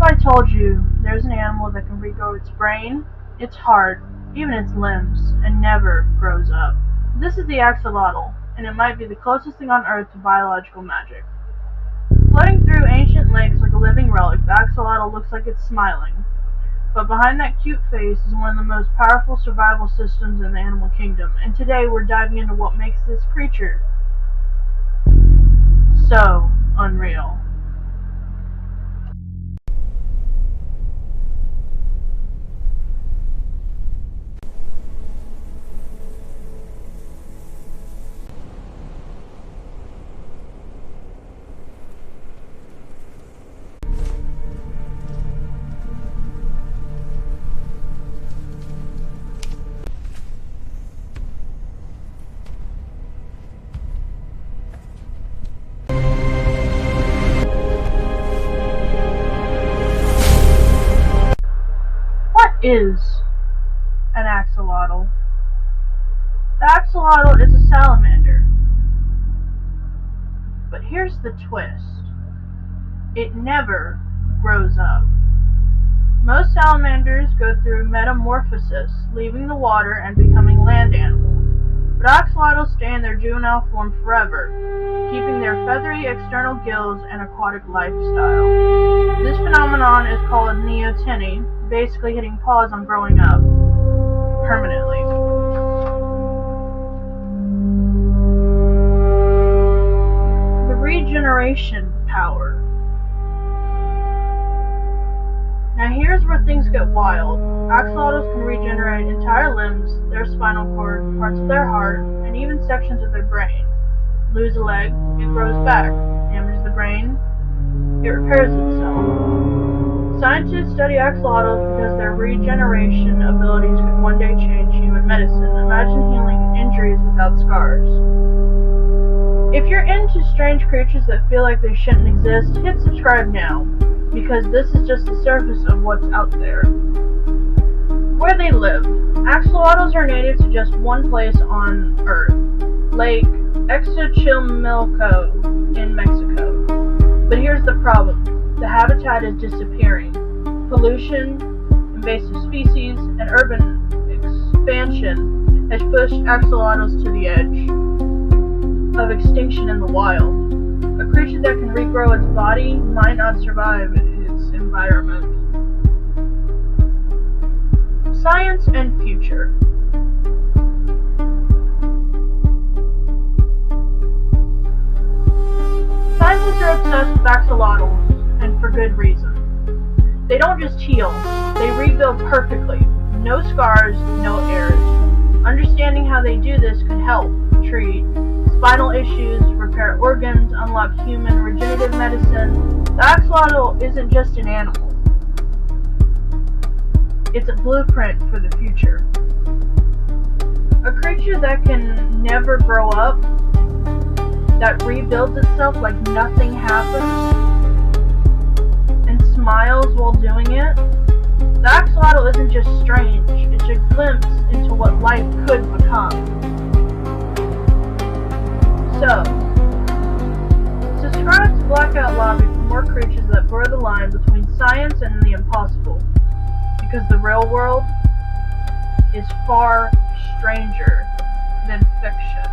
I told you there's an animal that can regrow its brain, its heart, even its limbs, and never grows up? This is the axolotl, and it might be the closest thing on Earth to biological magic. Floating through ancient lakes like a living relic, the axolotl looks like it's smiling. But behind that cute face is one of the most powerful survival systems in the animal kingdom, and today we're diving into what makes this creature so unreal. What is an axolotl? The axolotl is a salamander. But here's the twist. It never grows up. Most salamanders go through metamorphosis, leaving the water and becoming land animals. But axolotls stay in their juvenile form forever, keeping their feathery external gills and aquatic lifestyle. This phenomenon is called neoteny, basically hitting pause on growing up permanently. The regeneration power. Now here's where things get wild. Axolotls can regenerate entire limbs, their spinal cord, parts of their heart, and even sections of their brain. Lose a leg, it grows back. Damage the brain, it repairs itself. Scientists study axolotls because their regeneration abilities could one day change human medicine. Imagine healing injuries without scars. If you're into strange creatures that feel like they shouldn't exist, hit subscribe now, because this is just the surface of what's out there. Where they live. Axolotls are native to just one place on Earth, Lake Xochimilco in Mexico. But here's the problem. The habitat is disappearing. Pollution, invasive species, and urban expansion has pushed axolotls to the edge of extinction in the wild. A creature that can regrow its body might not survive its environment. Science and future. Scientists are obsessed with axolotls, and for good reason. They don't just heal, they rebuild perfectly. No scars, no errors. Understanding how they do this could help treat spinal issues, repair organs, unlock human regenerative medicine. The axolotl isn't just an animal. It's a blueprint for the future. A creature that can never grow up, that rebuilds itself like nothing happened, and smiles while doing it. The axolotl isn't just strange, it's a glimpse into what life could become. So, subscribe to Blackout Lobby for more creatures that blur the line between science and the impossible, because the real world is far stranger than fiction.